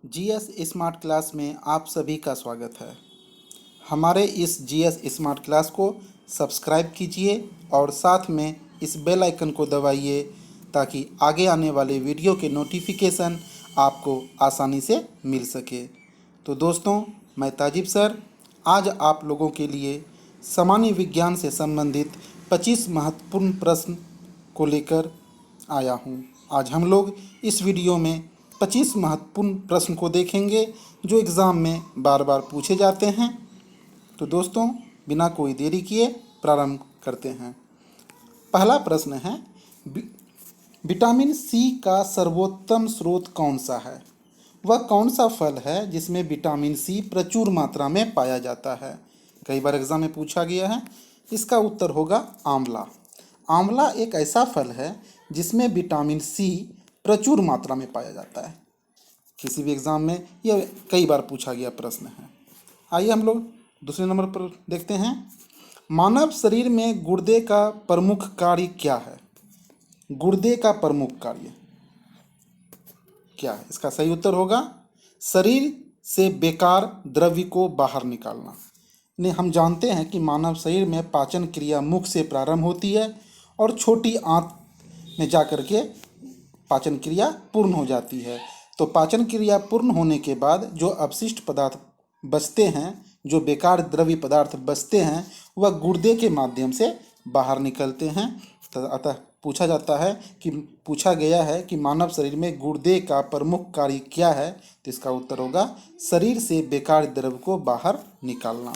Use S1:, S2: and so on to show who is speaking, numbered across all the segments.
S1: GS smart class में आप सभी का स्वागत है। हमारे इस जीएस स्मार्ट क्लास को सब्सक्राइब कीजिए और साथ में इस बेल आइकन को दबाइए ताकि आगे आने वाले वीडियो के नोटिफिकेशन आपको आसानी से मिल सके। तो दोस्तों, मैं ताजिब सर आज आप लोगों के लिए सामान्य विज्ञान से संबंधित 25 महत्वपूर्ण प्रश्न को लेकर आया हूँ। आज हम लोग इस वीडियो में 25 महत्वपूर्ण प्रश्न को देखेंगे जो एग्ज़ाम में बार बार पूछे जाते हैं। तो दोस्तों, बिना कोई देरी किए प्रारंभ करते हैं। पहला प्रश्न है, विटामिन सी का सर्वोत्तम स्रोत कौन सा है? वह कौन सा फल है जिसमें विटामिन सी प्रचुर मात्रा में पाया जाता है? कई बार एग्जाम में पूछा गया है। इसका उत्तर होगा आंवला। आंवला एक ऐसा फल है जिसमें विटामिन सी प्रचुर मात्रा में पाया जाता है। किसी भी एग्जाम में यह कई बार पूछा गया प्रश्न है। आइए हम लोग दूसरे नंबर पर देखते हैं। मानव शरीर में गुर्दे का प्रमुख कार्य क्या है? गुर्दे का प्रमुख कार्य क्या है? इसका सही उत्तर होगा शरीर से बेकार द्रव्य को बाहर निकालना। ने हम जानते हैं कि मानव शरीर में पाचन क्रिया मुख से प्रारंभ होती है और छोटी आंत में जाकर के पाचन क्रिया पूर्ण हो जाती है। तो पाचन क्रिया पूर्ण होने के बाद जो अपशिष्ट पदार्थ बचते हैं, जो बेकार द्रव्य पदार्थ बचते हैं, वह गुर्दे के माध्यम से बाहर निकलते हैं। अतः पूछा गया है कि मानव शरीर में गुर्दे का प्रमुख कार्य क्या है? तो इसका उत्तर होगा शरीर से बेकार द्रव्य को बाहर निकालना।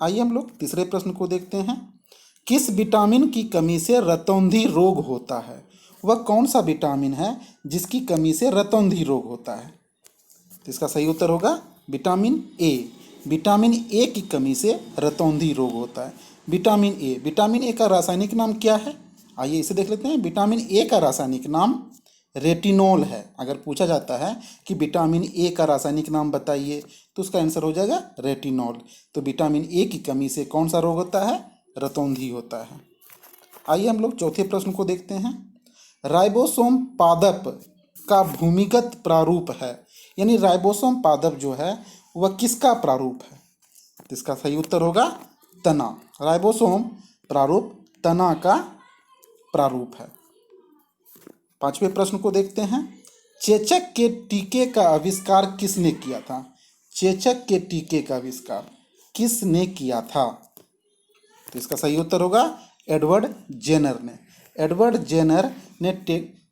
S1: आइए हम लोग तीसरे प्रश्न को देखते हैं। किस विटामिन की कमी से रतौंधी रोग होता है? वह कौन सा विटामिन है जिसकी कमी से रतौंधी रोग होता है? तो इसका सही उत्तर होगा विटामिन ए। विटामिन ए की कमी से रतौंधी रोग होता है। विटामिन ए, विटामिन ए का रासायनिक नाम क्या है? आइए इसे देख लेते हैं। विटामिन ए का रासायनिक नाम रेटिनॉल है। अगर पूछा जाता है कि विटामिन ए का रासायनिक नाम बताइए तो उसका आंसर हो जाएगा रेटिनॉल। तो विटामिन ए की कमी से कौन सा रोग होता है? रतौंधी होता है। आइए हम लोग चौथे प्रश्न को देखते हैं। राइबोसोम पादप का भूमिगत प्रारूप है, यानी राइबोसोम पादप जो है वह किसका प्रारूप है? तो इसका सही उत्तर होगा तना। राइबोसोम प्रारूप तना का प्रारूप है। पांचवें प्रश्न को देखते हैं। चेचक के टीके का आविष्कार किसने किया था? चेचक के टीके का आविष्कार किसने किया था? तो इसका सही उत्तर होगा एडवर्ड जेनर ने। एडवर्ड जेनर ने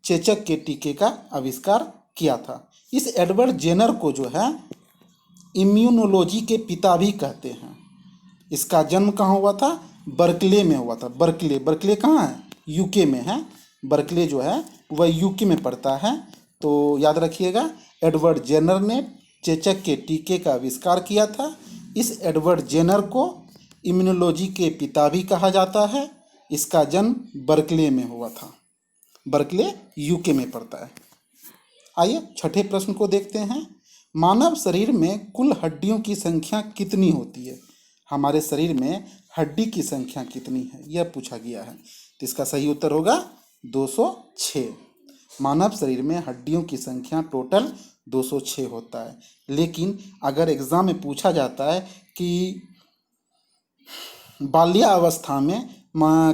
S1: चेचक के टीके का आविष्कार किया था। इस एडवर्ड जेनर को जो है इम्यूनोलॉजी के पिता भी कहते हैं। इसका जन्म कहाँ हुआ था? बर्कले में हुआ था। बर्कले कहाँ है? यूके में है। बर्कले जो है वह यूके में पड़ता है। तो याद रखिएगा, एडवर्ड जेनर ने चेचक के टीके का आविष्कार किया था। इस एडवर्ड जेनर को इम्यूनोलॉजी के पिता भी कहा जाता है। इसका जन्म बर्कले में हुआ था। बर्कले यूके में पड़ता है। आइए छठे प्रश्न को देखते हैं। मानव शरीर में कुल हड्डियों की संख्या कितनी होती है? हमारे शरीर में हड्डी की संख्या कितनी है, यह पूछा गया है। तो इसका सही उत्तर होगा 206। मानव शरीर में हड्डियों की संख्या टोटल 206 होता है। लेकिन अगर एग्जाम में पूछा जाता है कि बाल्यावस्था में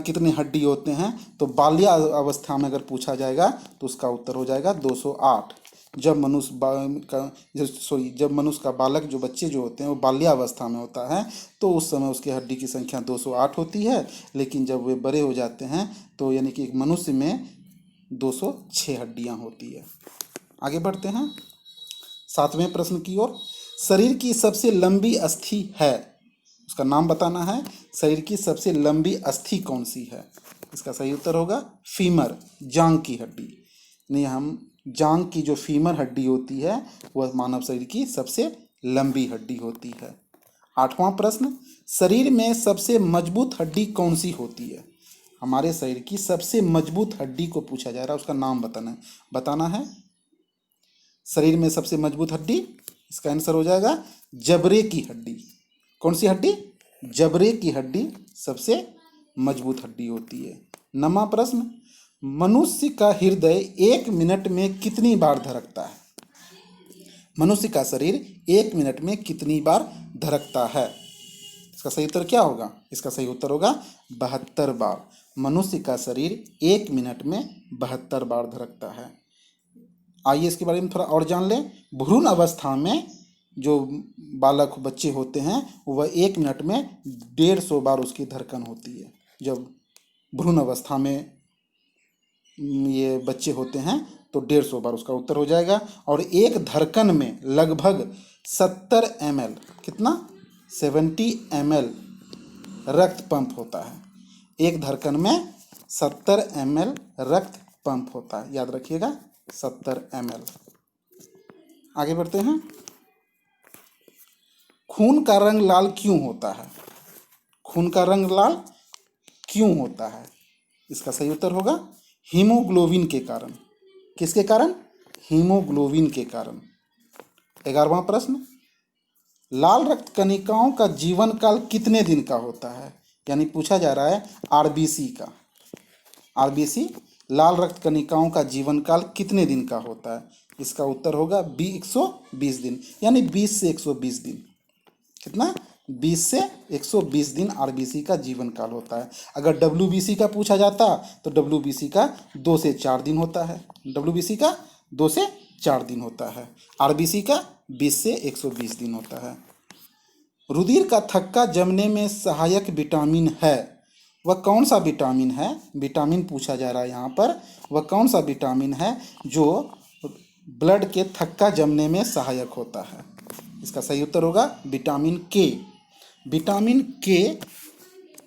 S1: कितने हड्डी होते हैं, तो बाल्यावस्था में अगर पूछा जाएगा तो उसका उत्तर हो जाएगा 208। जब मनुष्य का बालक, जो बच्चे जो होते हैं वो बाल्यावस्था में होता है तो उस समय उसकी हड्डी की संख्या 208 होती है। लेकिन जब वे बड़े हो जाते हैं तो यानी कि एक मनुष्य में 206 हड्डियां होती है। आगे बढ़ते हैं सातवें प्रश्न की ओर। शरीर की सबसे लंबी अस्थि है, उसका नाम बताना है। शरीर की सबसे लंबी अस्थि कौन सी है? इसका सही उत्तर होगा फीमर, जांग की हड्डी। नहीं, हम जांग की जो फीमर हड्डी होती है वह मानव शरीर की सबसे लंबी हड्डी होती है। आठवां प्रश्न, शरीर में सबसे मजबूत हड्डी कौन सी होती है? हमारे शरीर की सबसे मजबूत हड्डी को पूछा जा रहा है, उसका नाम बताना है। शरीर में सबसे मजबूत हड्डी, इसका आंसर हो जाएगा जबड़े की हड्डी। कौन सी हड्डी? जबड़े की हड्डी सबसे मजबूत हड्डी होती है। नवा प्रश्न, मनुष्य का हृदय 1 मिनट में कितनी बार धड़कता है? मनुष्य का शरीर 1 मिनट में कितनी बार धड़कता है? इसका सही उत्तर क्या होगा? इसका सही उत्तर होगा 72 बार। मनुष्य का शरीर 1 मिनट में 72 बार धड़कता है। आइए इसके बारे में थोड़ा और जान लें। भ्रूण अवस्था में जो बालक बच्चे होते हैं वह 1 मिनट में 150 बार उसकी धड़कन होती है। जब भ्रूण अवस्था में ये बच्चे होते हैं तो 150 बार उसका उत्तर हो जाएगा। और एक धड़कन में लगभग 70 ml, कितना? 70 ml रक्त पंप होता है। एक धड़कन में 70 ml रक्त पंप होता है, याद रखिएगा 70 ml। आगे बढ़ते हैं। खून का रंग लाल क्यों होता है? खून का रंग लाल क्यों होता है? इसका सही उत्तर होगा हीमोग्लोबिन के कारण। किसके कारण? हीमोग्लोबिन के कारण। 11वां प्रश्न, लाल रक्त कणिकाओं का जीवन काल कितने दिन का होता है? यानी पूछा जा रहा है आरबीसी का। आरबीसी लाल रक्त कणिकाओं का जीवन काल कितने दिन का होता है? इसका उत्तर होगा 120 दिन, यानी 20 से 120 दिन। कितना? 20 से 120 दिन आरबीसी का जीवन काल होता है। अगर डब्ल्यूबीसी का पूछा जाता तो डब्ल्यूबीसी का 2 से 4 दिन होता है। डब्ल्यूबीसी का 2 से 4 दिन होता है। आरबीसी का 20 से 120 दिन होता है। रुधिर का थक्का जमने में सहायक विटामिन है, वह कौन सा विटामिन है? विटामिन पूछा जा रहा है यहाँ पर। वह कौन सा विटामिन है जो ब्लड के थक्का जमने में सहायक होता है? इसका सही उत्तर होगा विटामिन के। विटामिन के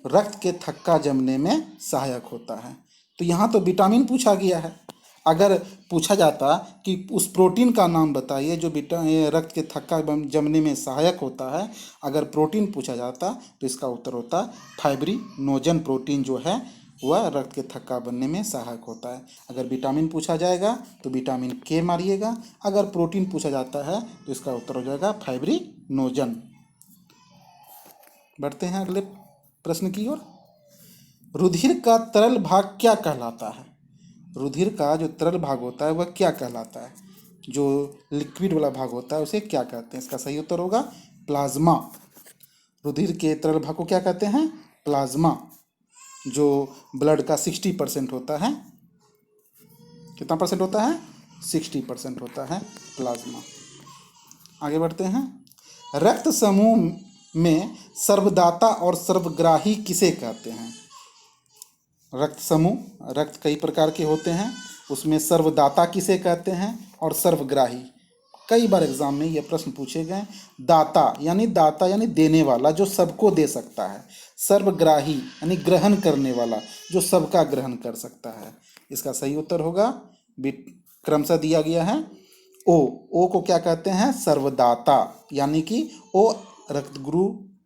S1: रक्त के थक्का जमने में सहायक होता है। तो यहाँ तो विटामिन पूछा गया है। अगर पूछा जाता कि उस प्रोटीन का नाम बताइए जो रक्त के थक्का जमने में सहायक होता है, अगर प्रोटीन पूछा जाता तो इसका उत्तर होता फाइब्रिनोजन प्रोटीन जो है वह रक्त के थक्का बनने में सहायक होता है। अगर विटामिन पूछा जाएगा तो विटामिन के मारिएगा। अगर प्रोटीन पूछा जाता है तो इसका उत्तर हो जाएगा फाइब्रिनोजन। बढ़ते हैं अगले प्रश्न की ओर। रुधिर का तरल भाग क्या कहलाता है? रुधिर का जो तरल भाग होता है वह क्या कहलाता है? जो लिक्विड वाला भाग होता है उसे क्या कहते हैं? इसका सही उत्तर होगा प्लाज्मा। रुधिर के तरल भाग को क्या कहते हैं? प्लाज्मा। जो ब्लड का 60% होता है। कितना परसेंट होता है? 60% होता है प्लाज्मा। आगे बढ़ते हैं। रक्त समूह में सर्वदाता और सर्वग्राही किसे कहते हैं? रक्त समूह, रक्त कई प्रकार के होते हैं, उसमें सर्वदाता किसे कहते हैं और सर्वग्राही? कई बार एग्जाम में यह प्रश्न पूछे गए। दाता यानी देने वाला जो सबको दे सकता है। सर्वग्राही यानी ग्रहण करने वाला जो सबका ग्रहण कर सकता है। इसका सही उत्तर होगा, क्रमशः दिया गया है ओ को क्या कहते हैं? सर्वदाता। यानी कि ओ रक्त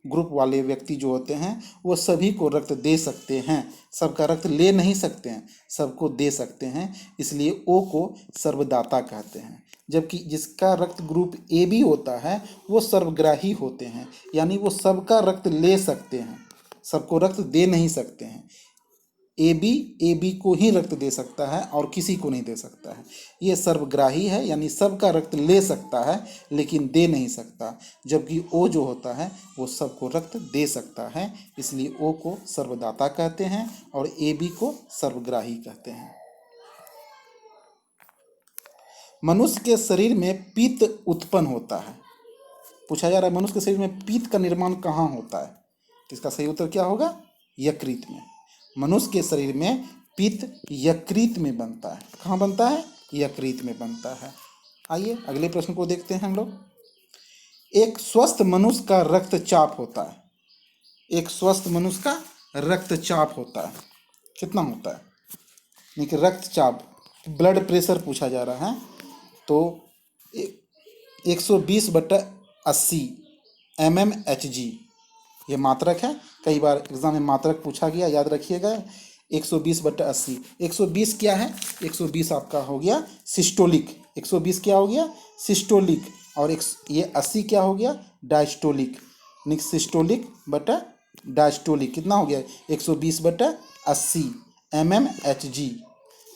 S1: ग्रुप वाले व्यक्ति जो होते हैं वो सभी को रक्त दे सकते हैं। सबका रक्त ले नहीं सकते हैं, सबको दे सकते हैं, इसलिए ओ को सर्वदाता कहते हैं। जबकि जिसका रक्त ग्रुप ए बी होता है वो सर्वग्राही होते हैं, यानी वो सबका रक्त ले सकते हैं, सबको रक्त दे नहीं सकते हैं। ए बी को ही रक्त दे सकता है और किसी को नहीं दे सकता है। ये सर्वग्राही है, यानी सबका रक्त ले सकता है लेकिन दे नहीं सकता। जबकि ओ जो होता है वो सबको रक्त दे सकता है, इसलिए ओ को सर्वदाता कहते हैं और ए बी को सर्वग्राही कहते हैं। मनुष्य के शरीर में पित्त उत्पन्न होता है। पूछा जा रहा है मनुष्य के शरीर में पित्त का निर्माण कहाँ होता है? तो इसका सही उत्तर क्या होगा? यकृत में। मनुष्य के शरीर में पित्त यकृत में बनता है। कहाँ बनता है? यकृत में बनता है। आइए अगले प्रश्न को देखते हैं हम लोग। एक स्वस्थ मनुष्य का रक्तचाप होता है। एक स्वस्थ मनुष्य का रक्तचाप होता है, कितना होता है? यानी कि रक्तचाप, ब्लड प्रेशर पूछा जा रहा है तो 120/80 mmHg ये मात्रक है। कई बार एग्जाम में मात्रक पूछा गया, याद रखिएगा 120/80। 120 क्या है? 120 आपका हो गया सिस्टोलिक। 120 क्या हो गया? सिस्टोलिक। और ये 80 क्या हो गया? डायस्टोलिक। सिस्टोलिक बटा डायस्टोलिक कितना हो गया? 120/80 mmHg।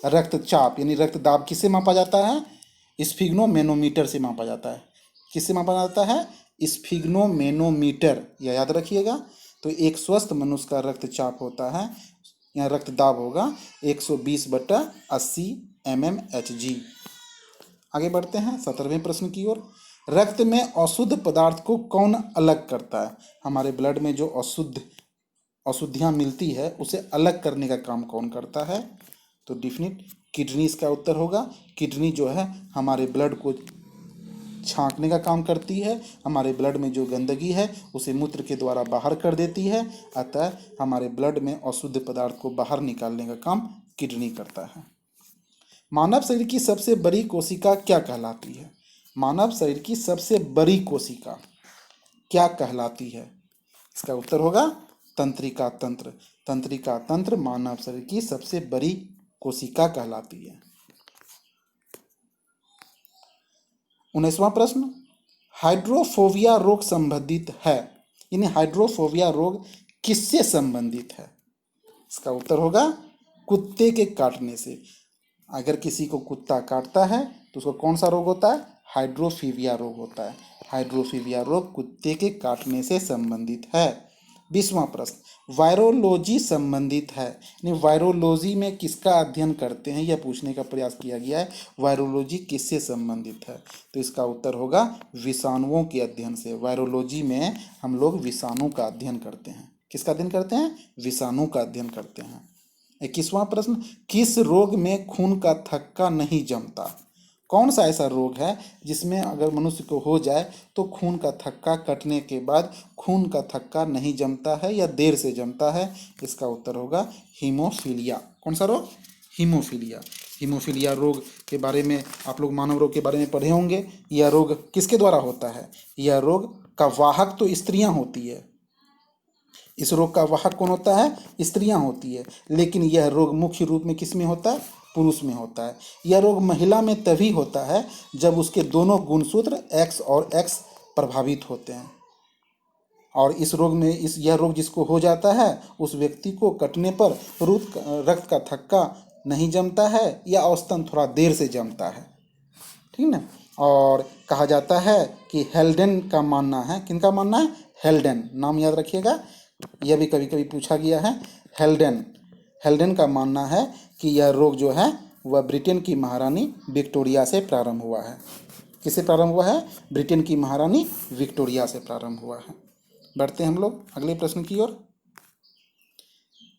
S1: रक्तचाप यानी रक्तदाब किससे मापा जाता है? स्फिग्नोमेनोमीटर से मापा जाता है। किससे मापा जाता है? स्फिग्नोमेनोमीटर, यह याद रखिएगा। तो एक स्वस्थ मनुष्य का रक्तचाप होता है या रक्तदाब होगा 120/80 mmHg। आगे बढ़ते हैं 17वें प्रश्न की ओर। रक्त में अशुद्ध पदार्थ को कौन अलग करता है? हमारे ब्लड में जो अशुद्धियाँ मिलती है उसे अलग करने का काम कौन करता है? तो डिफिनिट किडनी इसका उत्तर होगा। किडनी जो है हमारे ब्लड को छांकने का काम करती है, हमारे ब्लड में जो गंदगी है उसे मूत्र के द्वारा बाहर कर देती है। अतः हमारे ब्लड में अशुद्ध पदार्थ को बाहर निकालने का काम किडनी करता है। मानव शरीर की सबसे बड़ी कोशिका क्या कहलाती है? मानव शरीर की सबसे बड़ी कोशिका क्या कहलाती है? इसका उत्तर होगा तंत्रिका तंत्र। तंत्रिका तंत्र मानव शरीर की सबसे बड़ी कोशिका कहलाती है। 19वां प्रश्न, हाइड्रोफोबिया रोग संबंधित है, यानी हाइड्रोफोबिया रोग किससे संबंधित है? इसका उत्तर होगा कुत्ते के काटने से। अगर किसी को कुत्ता काटता है तो उसको कौन सा रोग होता है? हाइड्रोफोबिया रोग होता है। हाइड्रोफोबिया रोग कुत्ते के काटने से संबंधित है। 20वां प्रश्न, वायरोलॉजी संबंधित है, यानी वायरोलॉजी में किसका अध्ययन करते हैं यह पूछने का प्रयास किया गया है। वायरोलॉजी किससे संबंधित है? तो इसका उत्तर होगा विषाणुओं के अध्ययन से। वायरोलॉजी में हम लोग विषाणु का अध्ययन करते हैं। किसका अध्ययन करते हैं? विषाणु का अध्ययन करते हैं। 21वां प्रश्न, किस रोग में खून का थक्का नहीं जमता? कौन सा ऐसा रोग है जिसमें अगर मनुष्य को हो जाए तो खून का थक्का कटने के बाद खून का थक्का नहीं जमता है या देर से जमता है? इसका उत्तर होगा हीमोफीलिया। कौन सा रोग? हीमोफीलिया। हीमोफीलिया रोग के बारे में आप लोग मानव रोग के बारे में पढ़े होंगे। यह रोग किसके द्वारा होता है? यह रोग का वाहक तो स्त्रियां होती है। इस रोग का वाहक कौन होता है? स्त्रियां होती है। लेकिन यह रोग मुख्य रूप में किस में होता है? पुरुष में होता है। यह रोग महिला में तभी होता है जब उसके दोनों गुणसूत्र X और X प्रभावित होते हैं। और इस रोग में यह रोग जिसको हो जाता है उस व्यक्ति को कटने पर रक्त का थक्का नहीं जमता है या औसतन थोड़ा देर से जमता है। ठीक ना। और कहा जाता है कि हेल्डेन का मानना है, किनका मानना है? हेल्डेन, नाम याद रखिएगा, यह भी कभी कभी पूछा गया है। हेल्डेन का मानना है कि यह रोग जो है वह ब्रिटेन की महारानी विक्टोरिया से प्रारंभ हुआ है। किससे प्रारंभ हुआ है? ब्रिटेन की महारानी विक्टोरिया से प्रारंभ हुआ है। बढ़ते हैं हम लोग अगले प्रश्न की ओर।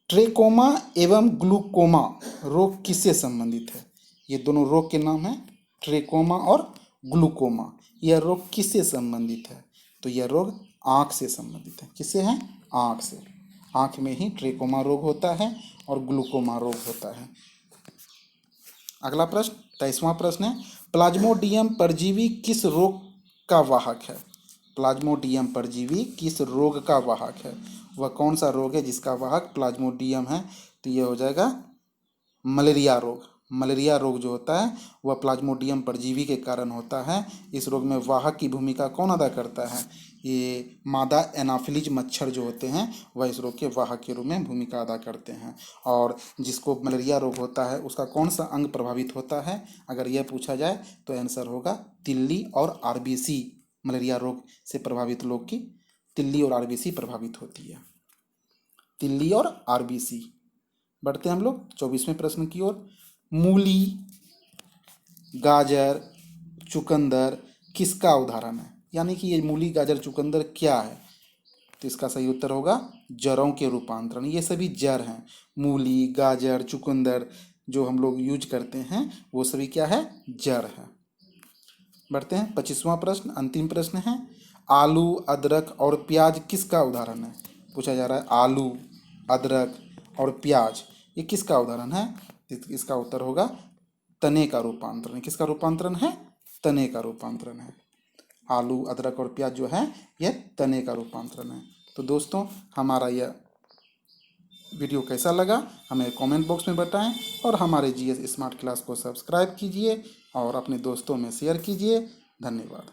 S1: ट्रेकोमा एवं ग्लूकोमा रोग किससे संबंधित है? ये दोनों रोग के नाम हैं, ट्रेकोमा और ग्लूकोमा। यह रोग किससे संबंधित है? तो यह रोग आँख से संबंधित है। किससे है? आँख से। आँख में ही ट्रेकोमा रोग होता है और ग्लूकोमा रोग होता है। अगला प्रश्न 23वां प्रश्न है, प्लाज्मोडियम परजीवी किस रोग का वाहक है? प्लाज्मोडियम परजीवी किस रोग का वाहक है? वह कौन सा रोग है जिसका वाहक प्लाज्मोडियम है? तो यह हो जाएगा मलेरिया रोग। मलेरिया रोग जो होता है वह प्लाज्मोडियम परजीवी के कारण होता है। इस रोग में वाहक की भूमिका कौन अदा करता है? ये मादा एनाफिलीज मच्छर जो होते हैं वह इस रोग के वाहक के रूप में भूमिका अदा करते हैं। और जिसको मलेरिया रोग होता है उसका कौन सा अंग प्रभावित होता है? अगर यह पूछा जाए तो आंसर होगा तिल्ली और आरबीसी। मलेरिया रोग से प्रभावित लोग की तिल्ली और आरबीसी प्रभावित होती है। तिल्ली और आरबीसी। बढ़ते हैं हम लोग 24वें प्रश्न की ओर। मूली, गाजर, चुकंदर किसका उदाहरण है? यानी कि ये मूली, गाजर, चुकंदर क्या है? तो इसका सही उत्तर होगा जड़ों के रूपांतरण। ये सभी जड़ हैं। मूली, गाजर, चुकंदर जो हम लोग यूज करते हैं वो सभी क्या है? जड़ है। बढ़ते हैं 25वां प्रश्न, अंतिम प्रश्न है, आलू, अदरक और प्याज किसका उदाहरण है? पूछा जा रहा है आलू, अदरक और प्याज ये किसका उदाहरण है? इसका उत्तर होगा तने का रूपांतरण। किसका रूपांतरण है? तने का रूपांतरण है। आलू, अदरक और प्याज जो है यह तने का रूपांतरण है। तो दोस्तों हमारा यह वीडियो कैसा लगा हमें कमेंट बॉक्स में बताएं और हमारे जीएस स्मार्ट क्लास को सब्सक्राइब कीजिए और अपने दोस्तों में शेयर कीजिए। धन्यवाद।